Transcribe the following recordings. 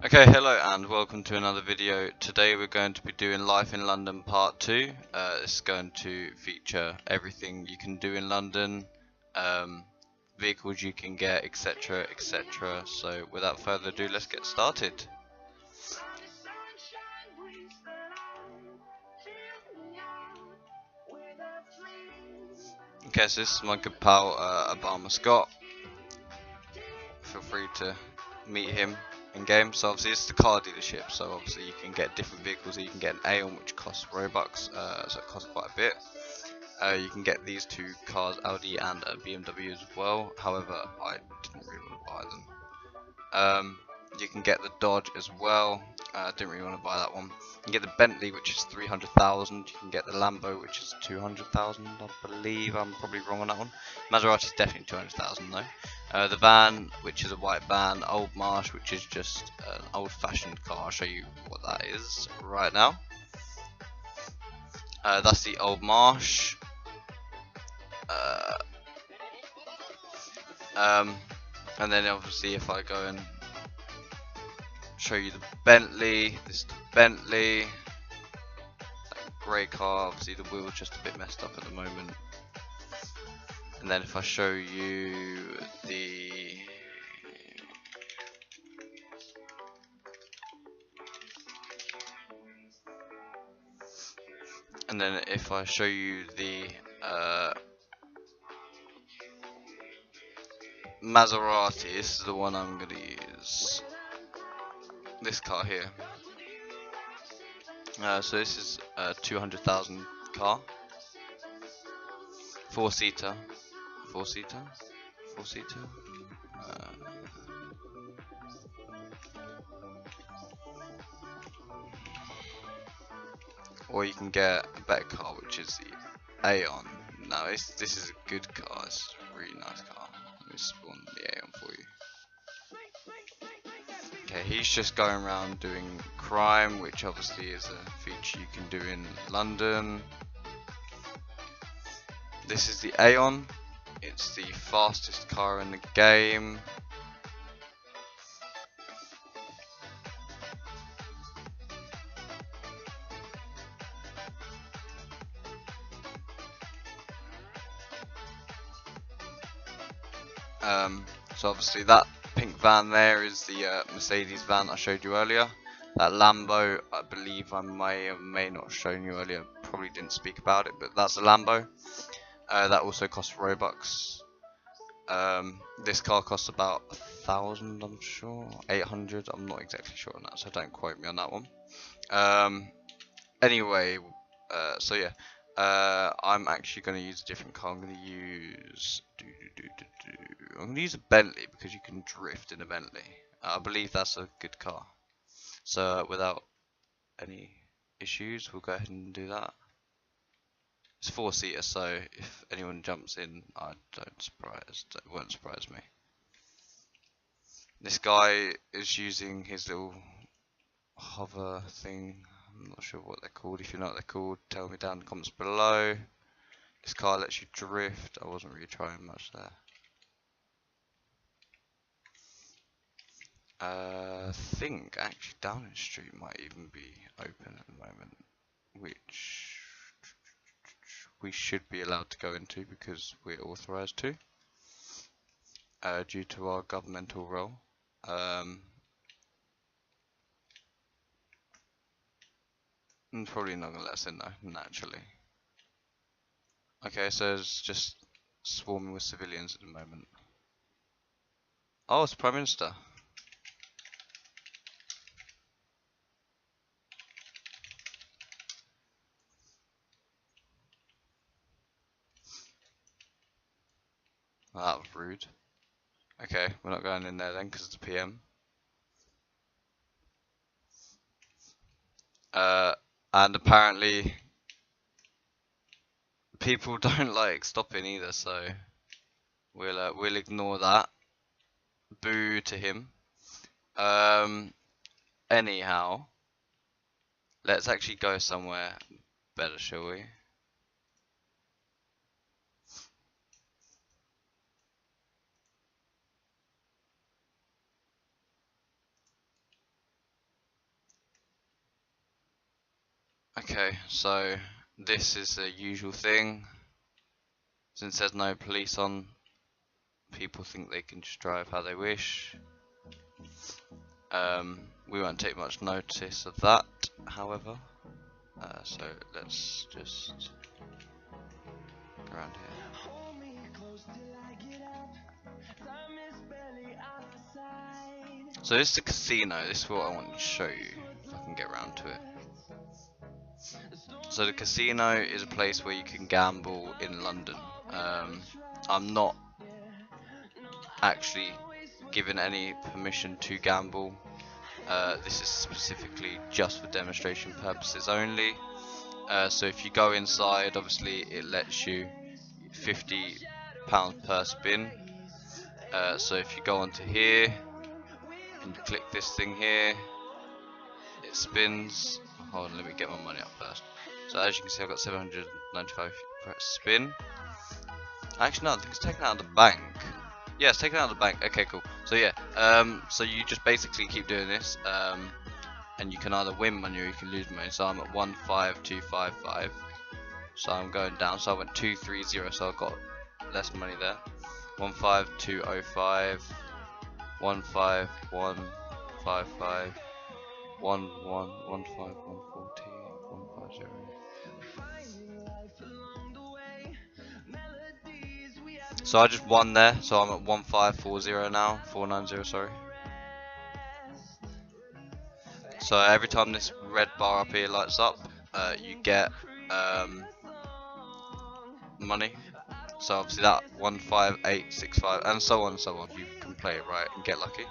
Okay, hello and welcome to another video. Today we're going to be doing Life in London Part 2. This is going to feature everything you can do in London, vehicles you can get, etc, etc. So without further ado, let's get started. Okay, so this is my good pal Obama Scott. Feel free to meet him in game. So obviously it's the car dealership, so obviously you can get different vehicles. You can get an Aeon which costs Robux, so it costs quite a bit. You can get these two cars, Audi and a BMW as well. However, I didn't really want to buy them. You can get the Dodge as well. Didn't really want to buy that one. You can get the Bentley, which is 300,000. You can get the Lambo, which is 200,000. I believe I'm probably wrong on that one. Maserati is definitely 200,000 though. The van, which is a white van. Old Marsh, which is just an old-fashioned car. I'll show you what that is right now. That's the Old Marsh. And then obviously if I go and show you the Bentley, this is the Bentley, that grey car. Obviously the wheel's just a bit messed up at the moment. And then if I show you the Maserati, this is the one I'm going to use. This car here. So this is a 200,000 car. Four-seater. Or you can get a better car, which is the Aeon. No, this is a good car. It's a really nice car. Let me spawn the Aeon for you. Okay, he's just going around doing crime, which obviously is a feature you can do in London. This is the Aeon. It's the fastest car in the game. So obviously that pink van there is the Mercedes van I showed you earlier. That Lambo, I believe I may or may not have shown you earlier, probably didn't speak about it, but that's a Lambo. That also costs Robux. This car costs about 1,000, I'm sure, 800, I'm not exactly sure on that, so don't quote me on that one. Anyway, so yeah, I'm actually going to use a different car. I'm going to use a Bentley because you can drift in a Bentley. I believe that's a good car. So without any issues, we'll go ahead and do that. It's four-seater, so if anyone jumps in, it won't surprise me. This guy is using his little hover thing. I'm not sure what they're called. If you know what they're called, tell me down in the comments below. This car lets you drift. I wasn't really trying much there. I think actually Downing Street might even be open at the moment, which we should be allowed to go into because we're authorised to, due to our governmental role. Probably not going to let us in though, naturally. Okay, so it's just swarming with civilians at the moment. Oh, it's Prime Minister. Well, that was rude. Okay, we're not going in there then because it's a PM. And apparently people don't like stopping either, so we'll ignore that. Boo to him. Anyhow, let's actually go somewhere better, shall we? Okay, so this is the usual thing. Since there's no police on, people think they can just drive how they wish. We won't take much notice of that, however. So let's just go around here. So this is the casino. This is what I want to show you, if I can get around to it. So the casino is a place where you can gamble in London. I'm not actually given any permission to gamble. This is specifically just for demonstration purposes only. So if you go inside, obviously it lets you £50 per spin. So if you go onto here and you click this thing here, it spins. Hold on, let me get my money up first. So as you can see, I've got 795 per spin. Actually, no, I think it's taken out of the bank. Yeah, it's taken out of the bank. Okay, cool. So yeah, so you just basically keep doing this, and you can either win money or you can lose money. So I'm at 15255. So I'm going down. So I went 230. So I've got less money there. 15205, 15155, 1115140, 150. So I just won there, so I'm at 1540 now, 490, sorry. So every time this red bar up here lights up, you get money. So obviously that 15865 and so on and so on. You can play it right and get lucky.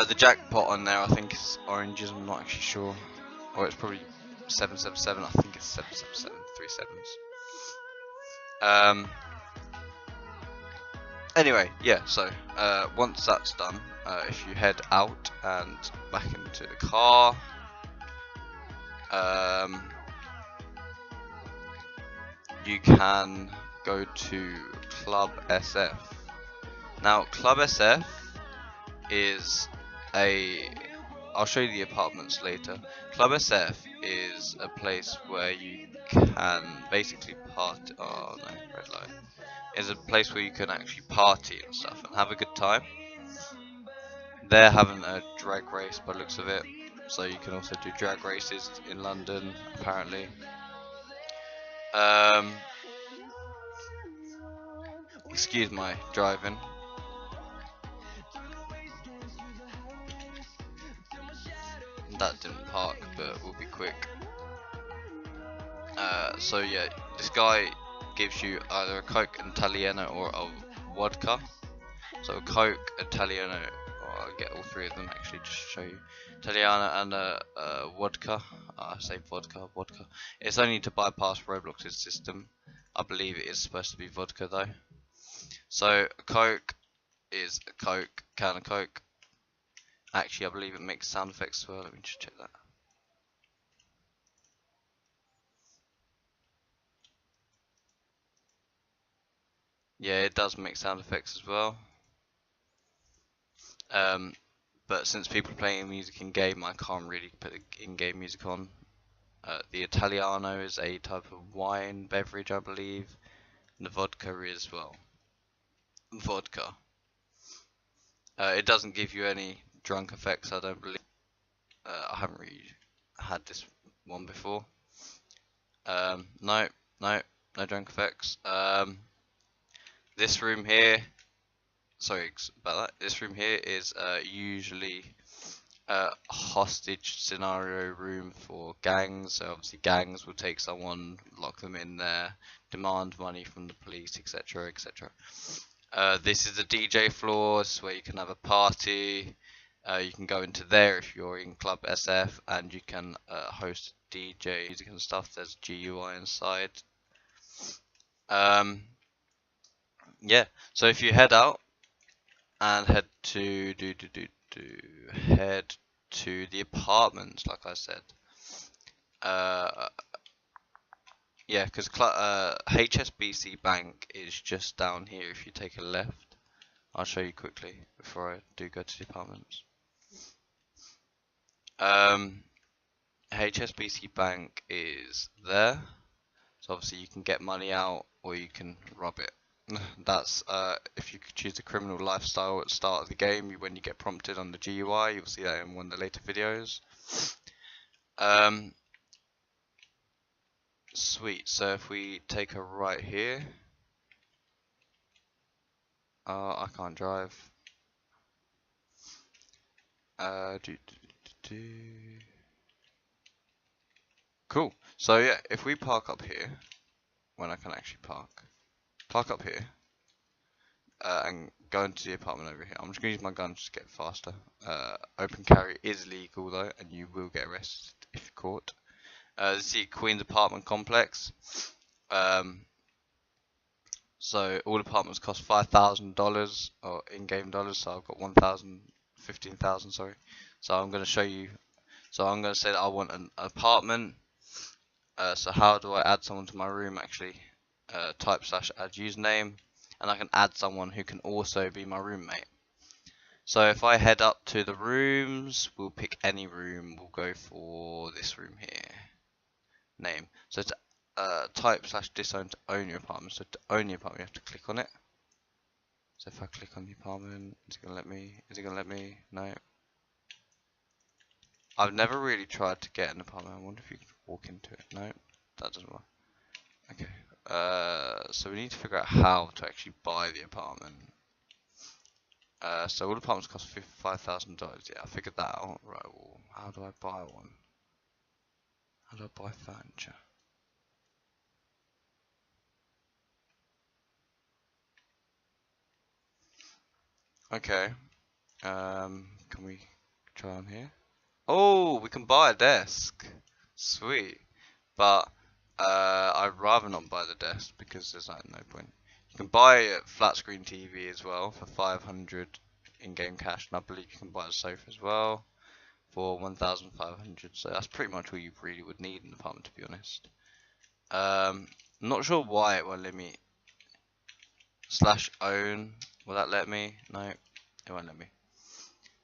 The jackpot on there I think is oranges, I'm not actually sure. Or it's probably 777, I think it's 777, 3 sevens. Anyway, yeah, so once that's done, if you head out and back into the car, you can go to Club SF. Now, Club SF is I'll show you the apartments later. Club SF is a place where you can basically party. Oh no, red light. Is a place where you can actually party and stuff and have a good time. They're having a drag race by the looks of it, so you can also do drag races in London apparently. Excuse my driving. That didn't park, but we'll be quick. So yeah, this guy gives you either a Coke, Italiano, or a vodka. So a Coke, Italiano, or I'll get all three of them actually just to show you. Italiano and a vodka. I say vodka. It's only to bypass Roblox's system. I believe it is supposed to be vodka though. So a Coke is a Coke, can of Coke. Actually, I believe it makes sound effects as well. Let me just check that. Yeah, it does make sound effects as well. But since people are playing music in game, I can't really put the in-game music on. The Italiano is a type of wine beverage, I believe. And the vodka is, well, vodka. It doesn't give you any drunk effects, I don't believe. I haven't really had this one before. No drunk effects. This room here, sorry about that. This room here is usually a hostage scenario room for gangs. So obviously gangs will take someone, lock them in there, demand money from the police, etc, etc. This is the DJ floor. This is where you can have a party. You can go into there if you're in Club SF, and you can host DJ music and stuff. There's GUI inside. Yeah, so if you head out and head to head to the apartments, like I said, yeah, because HSBC Bank is just down here if you take a left. I'll show you quickly before I do go to the apartments. HSBC Bank is there, so obviously you can get money out or you can rob it. That's if you could choose a criminal lifestyle at the start of the game. When you get prompted on the GUI, you'll see that in one of the later videos. Sweet. So if we take a right here, I can't drive. Cool. So yeah, if we park up here, when I can actually park up here, and go into the apartment over here. I'm just gonna use my gun just to get faster. Open carry is legal though, and you will get arrested if you're caught. This is the Queen's apartment complex. So all apartments cost $5,000 or in-game dollars. So I've got 1,000, 15,000, sorry. So I'm gonna show you. So I'm gonna say that I want an apartment. So how do I add someone to my room? Actually, type / add username, and I can add someone who can also be my roommate. So if I head up to the rooms, we'll pick any room. We'll go for this room here. Name. So to type / disown to own your apartment. So to own your apartment, you have to click on it. So if I click on the apartment, is it gonna let me? Is it gonna let me? No. I've never really tried to get an apartment. I wonder if you can walk into it. No, that doesn't work. Okay. So we need to figure out how to actually buy the apartment. So all apartments cost $5,000. Yeah, I figured that out. Right. Well, how do I buy one? How do I buy furniture? Okay. Can we try on here? Oh, we can buy a desk. Sweet. But I'd rather not buy the desk because there's like no point. You can buy a flat screen TV as well for 500 in-game cash, and I believe you can buy a sofa as well for 1,500. So that's pretty much all you really would need in an apartment, to be honest. I'm not sure why it won't let me /own. Will that let me? No, it won't let me.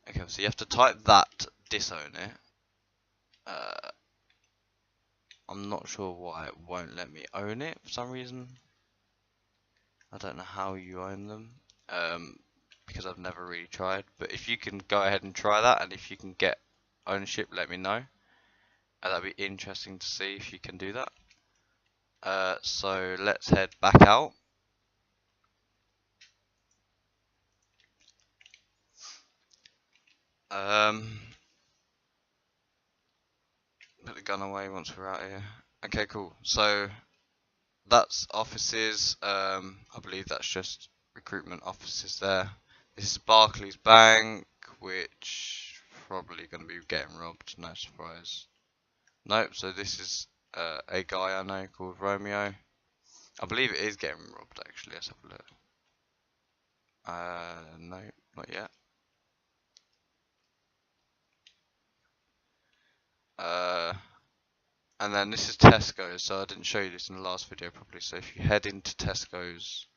Okay, so you have to type that, disown it. I'm not sure why it won't let me own it for some reason. I don't know how you own them, because I've never really tried. But if you can go ahead and try that, and if you can get ownership, let me know. That'd be interesting to see if you can do that. So let's head back out. Put the gun away once we're out here. Okay, cool. So that's offices. I believe that's just recruitment offices there. This is Barclays Bank, which probably going to be getting robbed. No surprise. Nope. So this is a guy I know called Romeo. I believe it is getting robbed actually. Let's have a look. No, not yet. And then this is Tesco's, so I didn't show you this in the last video properly. So if you head into Tesco's,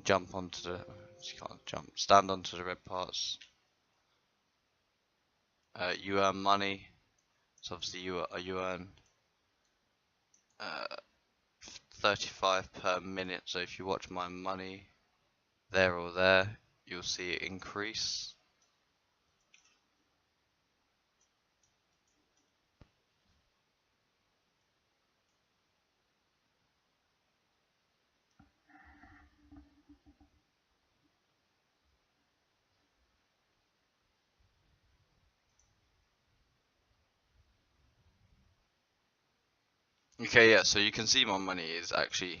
jump onto the, you can't jump, stand onto the red parts. You earn money, so obviously you earn 35 per minute. So if you watch my money there or there, you'll see it increase. Okay, yeah, so you can see my money is actually,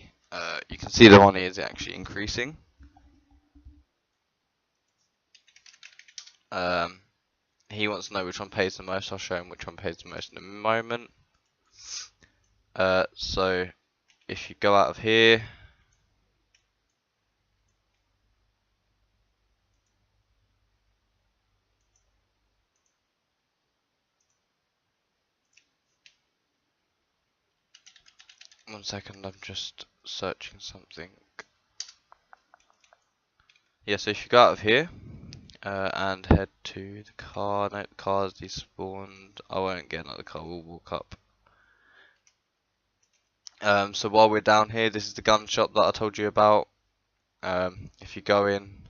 you can see the money is actually increasing. He wants to know which one pays the most. I'll show him which one pays the most in a moment. So if you go out of here, one second, I'm just searching something. Yeah, so if you go out of here and head to the car, no, the car's despawned. I won't get another car, we'll walk up. So while we're down here, this is the gun shop that I told you about. If you go in,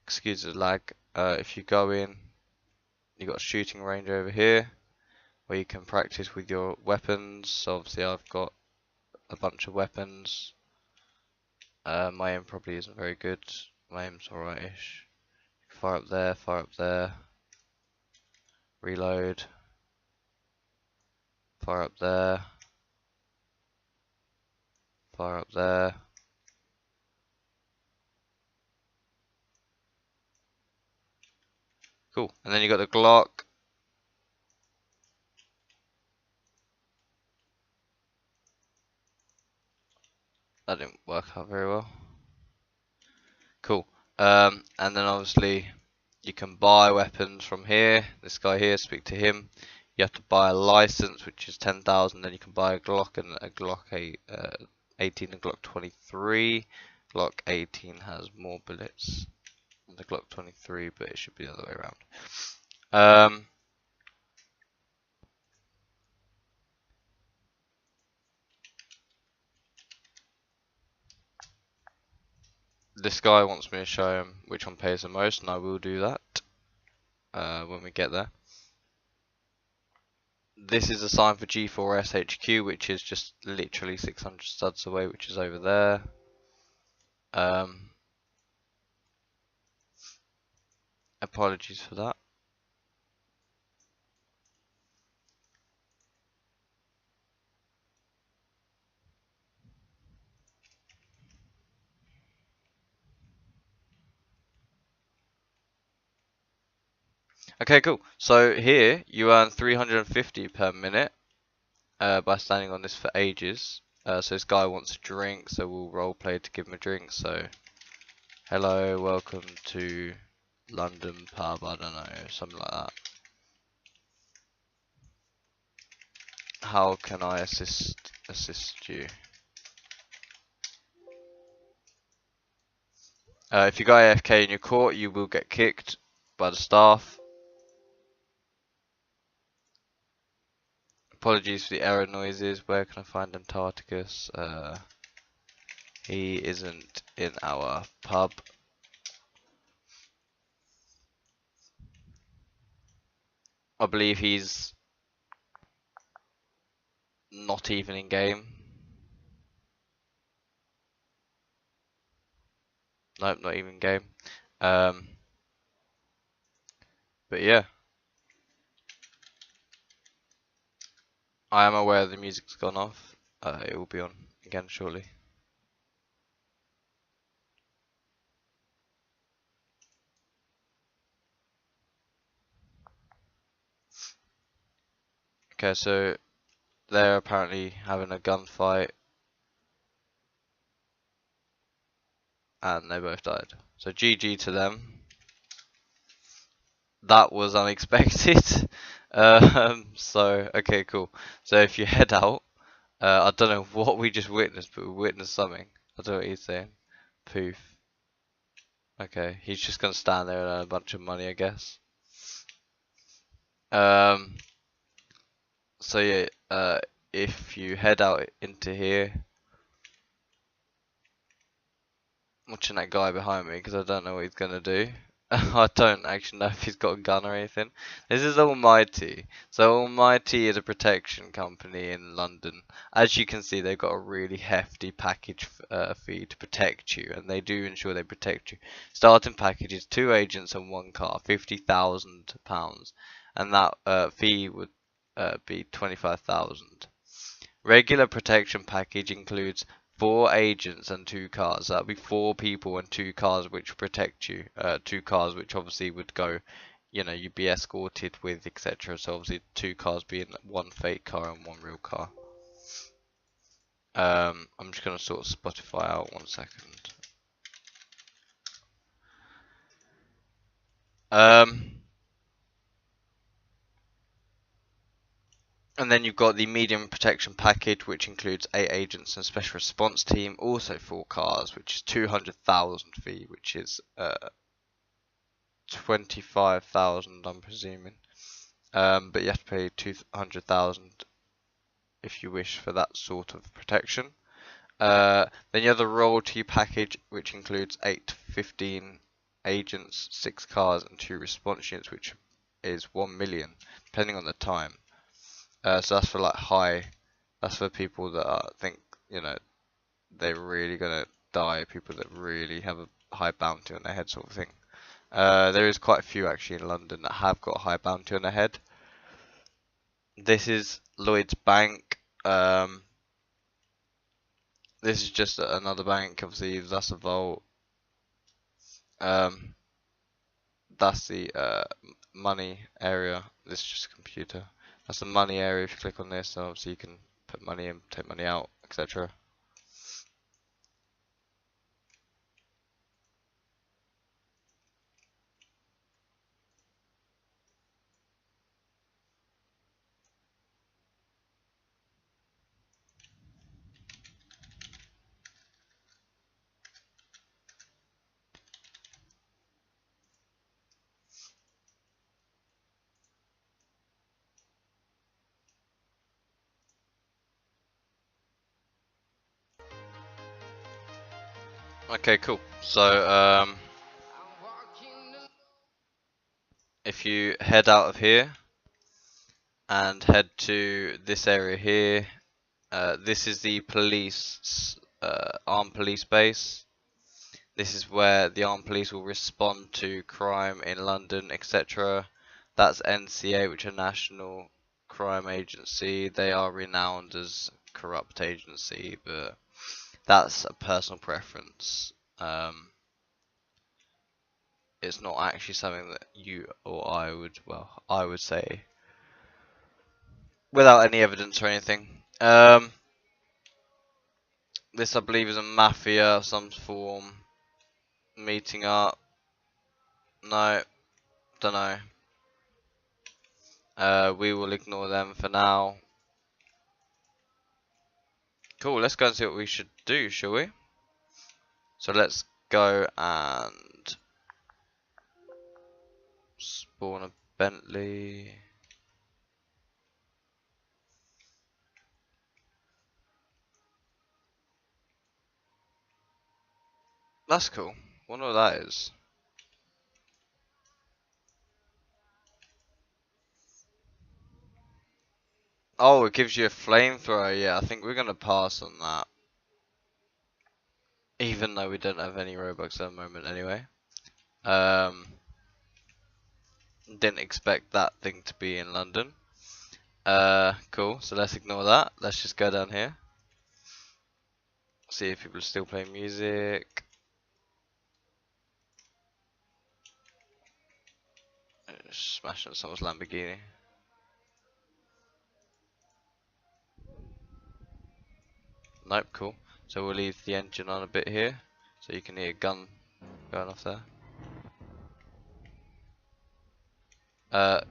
excuse the lag, if you go in, you've got a shooting range over here where you can practice with your weapons. So obviously I've got a bunch of weapons. My aim probably isn't very good. My aim's alright-ish. Fire up there, reload, fire up there, fire up there. Cool. And then you got the Glock. That didn't work out very well. Cool. And then obviously you can buy weapons from here. This guy here, speak to him. You have to buy a license, which is 10,000. Then you can buy a Glock and a Glock 18 and Glock 23. Glock 18 has more bullets than the Glock 23, but it should be the other way around. This guy wants me to show him which one pays the most, and I will do that when we get there. This is a sign for G4S HQ, which is just literally 600 studs away, which is over there. Apologies for that. Okay, cool. So here you earn 350 per minute by standing on this for ages. So this guy wants a drink, so we'll roleplay to give him a drink. So, hello, welcome to London pub. I don't know, something like that. How can I assist you? If you go AFK in your court, you will get kicked by the staff. Apologies for the error noises. Where can I find Antarcticus? He isn't in our pub. I believe he's not even in game. Nope, not even in game. But yeah, I am aware the music's gone off. It will be on again shortly. Okay, so they're apparently having a gunfight, and they both died. So GG to them. That was unexpected. So okay, cool. So if you head out, I don't know what we just witnessed, but we witnessed something. I don't know what he's saying. Poof. Okay, he's just gonna stand there and earn a bunch of money, I guess. So yeah, if you head out into here, watching that guy behind me because I don't know what he's gonna do. I don't actually know if he's got a gun or anything. This is Almighty. So Almighty is a protection company in London. As you can see, they've got a really hefty package fee to protect you, and they do ensure they protect you. Starting package is 2 agents and 1 car, £50,000, and that fee would be 25,000. Regular protection package includes 4 agents and 2 cars. That'll be 4 people and 2 cars which protect you. 2 cars which obviously would go, you know, you'd be escorted with, etc. So obviously 2 cars being 1 fake car and 1 real car. I'm just gonna sort of Spotify out 1 second. And then you've got the medium protection package, which includes 8 agents and special response team, also 4 cars, which is 200,000 fee, which is 25,000, I'm presuming. But you have to pay 200,000 if you wish for that sort of protection. Then you have the royalty package, which includes 8 to 15 agents, 6 cars, and 2 response units, which is 1 million, depending on the time. So that's for like that's for people that think, you know, they're really gonna die, people that really have a high bounty on their head, sort of thing. There is quite a few actually in London that have got a high bounty on their head. This is Lloyds Bank. This is just another bank, obviously. That's a vault. That's the money area. This is just a computer. That's the money area. If you click on this, so obviously you can put money in, take money out, etc. Okay, cool. So if you head out of here and head to this area here, this is the police, armed police base. This is where the armed police will respond to crime in London, etc. That's NCA, which are National Crime Agency. They are renowned as corrupt agency, but that's a personal preference. It's not actually something that you or I would, well, I would say without any evidence or anything. This I believe is a mafia of some form meeting up. No, don't know. We will ignore them for now. Cool, let's go and see what we should do, shall we? So let's go and spawn a Bentley. That's cool. Wonder what that is. Oh, it gives you a flamethrower. Yeah, I think we're gonna pass on that. Even though we don't have any Robux at the moment anyway. Didn't expect that thing to be in London. Cool, so let's ignore that. Let's just go down here. See if people are still playing music. Smashing someone's Lamborghini. Nope, cool. So we'll leave the engine on a bit here, so you can hear a gun going off there.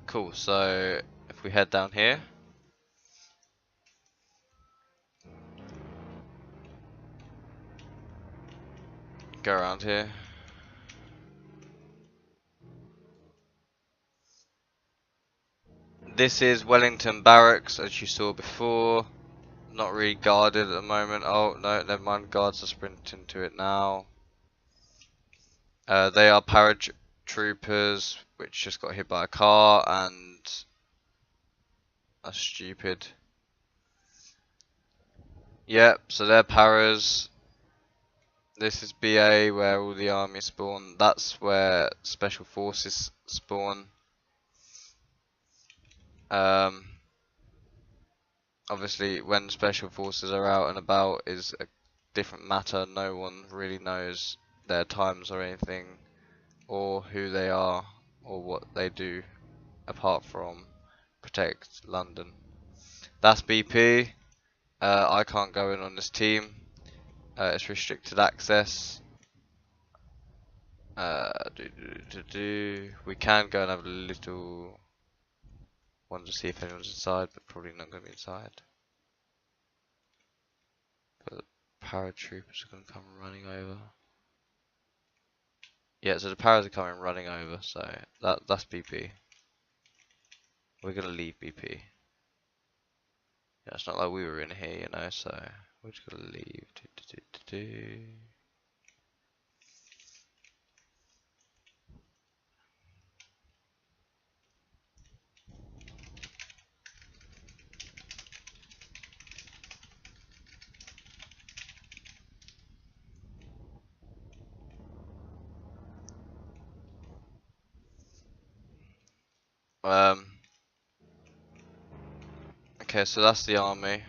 Cool, so if we head down here, go around here. This is Wellington Barracks, as you saw before. Not really guarded at the moment. Oh, no, never mind. Guards are sprinting to it now. They are paratroopers, which just got hit by a car, and that's stupid. Yep, so they're paras. This is BA, where all the army spawn. That's where special forces spawn. Obviously, when special forces are out and about is a different matter. No one really knows their times or anything, or who they are, or what they do, apart from protect London. That's BP. I can't go in on this team. It's restricted access. We can go and have a little Want to see if anyone's inside, but probably not going to be inside. But the paratroopers are going to come running over. Yeah, so the paras are coming running over, so that's BP. We're going to leave BP. Yeah, it's not like we were in here, you know, so we're just going to leave. Okay, so that's the army.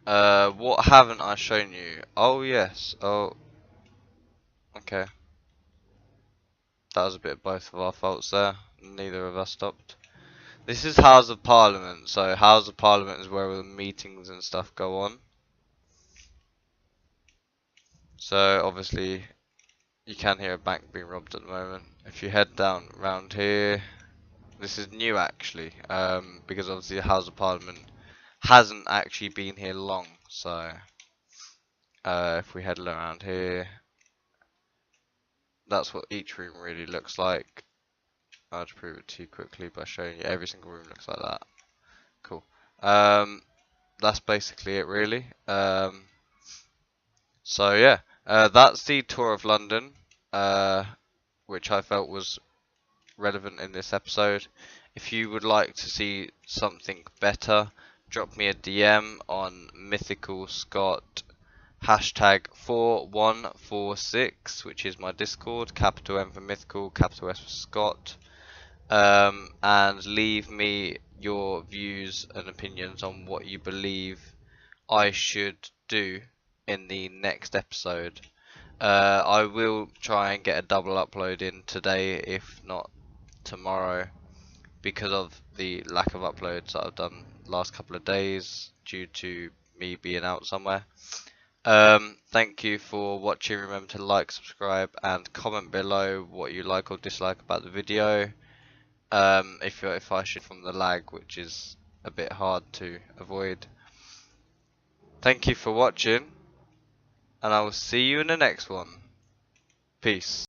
What haven't I shown you? Oh yes. Oh, okay. That was a bit of both of our faults there. Neither of us stopped. This is House of Parliament. So House of Parliament is where all the meetings and stuff go on. So obviously you can hear a bank being robbed at the moment. If you head down around here, this is new actually, because obviously the House of Parliament hasn't actually been here long. So if we head around here, that's what each room really looks like. I'll just prove it to you quickly by showing you every single room looks like that. Cool. That's basically it really. So yeah, that's the tour of London, which I felt was relevant in this episode. If you would like to see something better, drop me a DM on Mythical Scott #4146, which is my Discord. Capital M for Mythical, capital S for Scott. And leave me your views and opinions on what you believe I should do in the next episode. I will try and get a double upload in today, if not tomorrow, because of the lack of uploads that I've done last couple of days due to me being out somewhere. Thank you for watching. Remember to like, subscribe, and comment below what you like or dislike about the video. If I should from the lag, which is a bit hard to avoid. Thank you for watching, and I will see you in the next one. Peace.